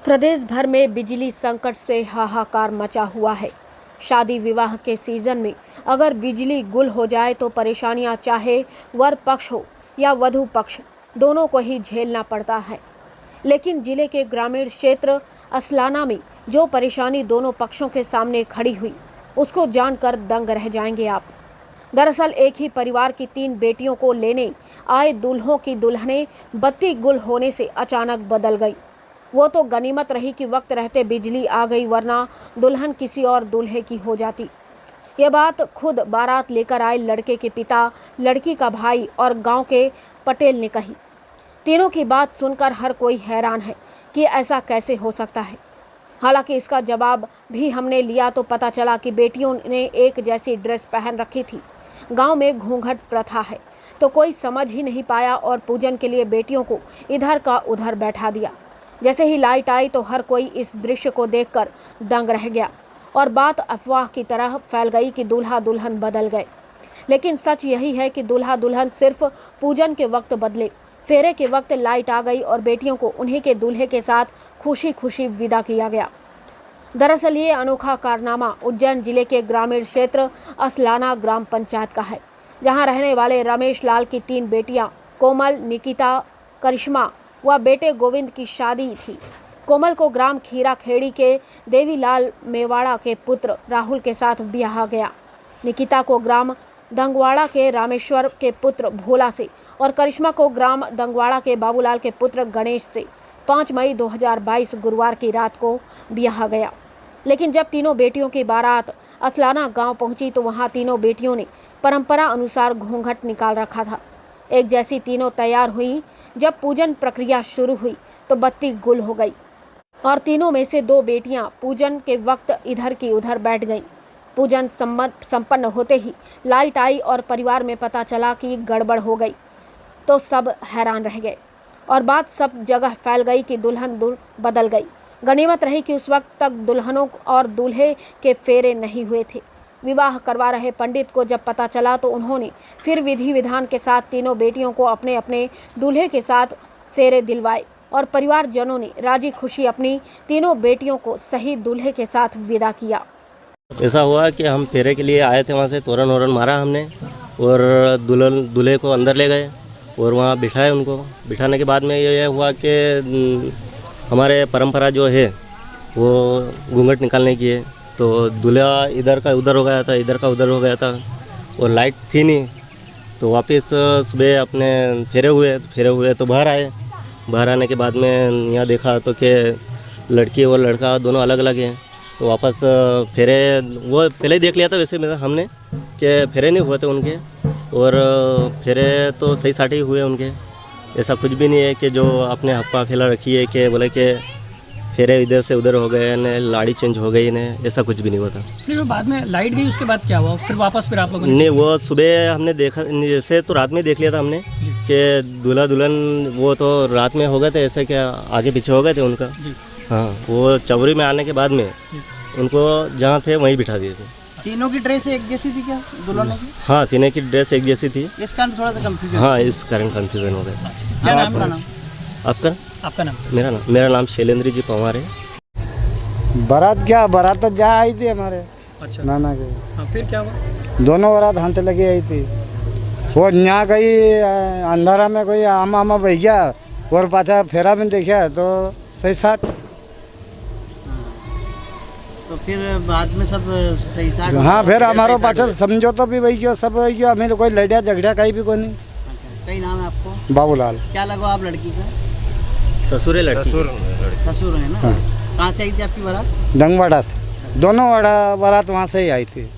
प्रदेश भर में बिजली संकट से हाहाकार मचा हुआ है। शादी विवाह के सीजन में अगर बिजली गुल हो जाए तो परेशानियां चाहे वर पक्ष हो या वधू पक्ष, दोनों को ही झेलना पड़ता है। लेकिन जिले के ग्रामीण क्षेत्र असलाना में जो परेशानी दोनों पक्षों के सामने खड़ी हुई, उसको जानकर दंग रह जाएंगे आप। दरअसल एक ही परिवार की 3 बेटियों को लेने आए दूल्हों की दुल्हनें बत्ती गुल होने से अचानक बदल गई। वो तो गनीमत रही कि वक्त रहते बिजली आ गई, वरना दुल्हन किसी और दूल्हे की हो जाती। ये बात खुद बारात लेकर आए लड़के के पिता, लड़की का भाई और गांव के पटेल ने कही। तीनों की बात सुनकर हर कोई हैरान है कि ऐसा कैसे हो सकता है। हालांकि इसका जवाब भी हमने लिया तो पता चला कि बेटियों ने एक जैसी ड्रेस पहन रखी थी। गांव में घूंघट प्रथा है तो कोई समझ ही नहीं पाया और पूजन के लिए बेटियों को इधर का उधर बैठा दिया। जैसे ही लाइट आई तो हर कोई इस दृश्य को देखकर दंग रह गया और बात अफवाह की तरह फैल गई कि दूल्हा दुल्हन बदल गए। लेकिन सच यही है कि दूल्हा दुल्हन सिर्फ पूजन के वक्त बदले, फेरे के वक्त लाइट आ गई और बेटियों को उन्हीं के दूल्हे के साथ खुशी खुशी विदा किया गया। दरअसल ये अनोखा कारनामा उज्जैन जिले के ग्रामीण क्षेत्र असलाना ग्राम पंचायत का है, जहां रहने वाले रमेश लाल की 3 बेटियां कोमल, निकिता, करिश्मा व बेटे गोविंद की शादी थी। कोमल को ग्राम खीरा खेड़ी के देवीलाल मेवाड़ा के पुत्र राहुल के साथ ब्याहा गया। निकिता को ग्राम दंगवाड़ा के रामेश्वर के पुत्र भोला से और करिश्मा को ग्राम दंगवाड़ा के बाबूलाल के पुत्र गणेश से 5 मई 2022 गुरुवार की रात को ब्याहा गया। लेकिन जब तीनों बेटियों की बारात असलाना गांव पहुंची तो वहां तीनों बेटियों ने परंपरा अनुसार घूंघट निकाल रखा था। एक जैसी तीनों तैयार हुई। जब पूजन प्रक्रिया शुरू हुई तो बत्ती गुल हो गई और तीनों में से 2 बेटियां पूजन के वक्त इधर की उधर बैठ गईं। पूजन संपन्न होते ही लाइट आई और परिवार में पता चला कि गड़बड़ हो गई तो सब हैरान रह गए और बात सब जगह फैल गई कि दुल्हन बदल गई। गनीमत रही कि उस वक्त तक दुल्हनों और दूल्हे के फेरे नहीं हुए थे। विवाह करवा रहे पंडित को जब पता चला तो उन्होंने फिर विधि विधान के साथ तीनों बेटियों को अपने अपने दूल्हे के साथ फेरे दिलवाए और परिवारजनों ने राजी खुशी अपनी तीनों बेटियों को सही दूल्हे के साथ विदा किया। ऐसा हुआ कि हम फेरे के लिए आए थे, वहाँ से तोरण वोरण मारा हमने और दूल्हे को अंदर ले गए और वहाँ बिठाए उनको। बिठाने के बाद में ये हुआ कि हमारे परंपरा जो है वो घूंघट निकालने की है, तो दूल्हा इधर का उधर हो गया था, इधर का उधर हो गया था और लाइट थी नहीं। तो वापस सुबह अपने फेरे हुए तो बाहर आए। बाहर आने के बाद में यहाँ देखा तो कि लड़की और लड़का दोनों अलग अलग हैं। तो वापस फेरे वो पहले ही देख लिया था वैसे हमने कि फेरे नहीं हुए थे उनके, और फेरे तो सही साट ही हुए उनके। ऐसा कुछ भी नहीं है कि जो आपने हफ्ता खेला रखी है कि बोले कि फेरे इधर से उधर हो गए ने, लाड़ी चेंज हो गई ने, ऐसा कुछ भी नहीं हुआ था। नहीं, बाद में लाइट गई, उसके बाद क्या हुआ? फिर आप लोगों ने? नहीं, वो सुबह हमने देखा, जैसे तो रात में देख लिया था हमने कि दूल्हा दुल्हन वो तो रात में हो गए थे, ऐसे क्या आगे पीछे हो गए थे उनका। हाँ, वो चौरी में आने के बाद में उनको जहाँ थे वहीं बिठा दिए थे। तीनों की ड्रेस एक जैसी थी क्या दुल्हनों की? हाँ, तीनों की ड्रेस एक जैसी थी। इस कारण थोड़ा सा कंफ्यूजन। हाँ, इस कारण कंफ्यूजन हो गया। क्या नाम? आपका नाम? मेरा नाम शैलेंद्र जी पवार है। बारात तो जा आई थी हमारे। अच्छा। नाना के। हाँ, फिर क्या हुआ? दोनों बारात हाथ लगी आई थी। वो यहाँ कहीं अंधारा में कोई आमा बह गया और पाछा फेरा में देखा तो सही साथ। तो फिर बाद में सब सही साथ। हाँ, फिर हमारो पाछा समझो तो भी वही क्यों सब वही क्यों, हमें कोई लड़िया झगड़ा कहीं भी कोई नहीं। कई नाम है आपको? बाबूलाल। क्या लगो आप लड़की का? ससुर है लड़की। ससुर है ना। कहाँ से आई थी आपकी बारात? दंगवाड़ा से। दोनों बारात वहाँ से ही आई थी।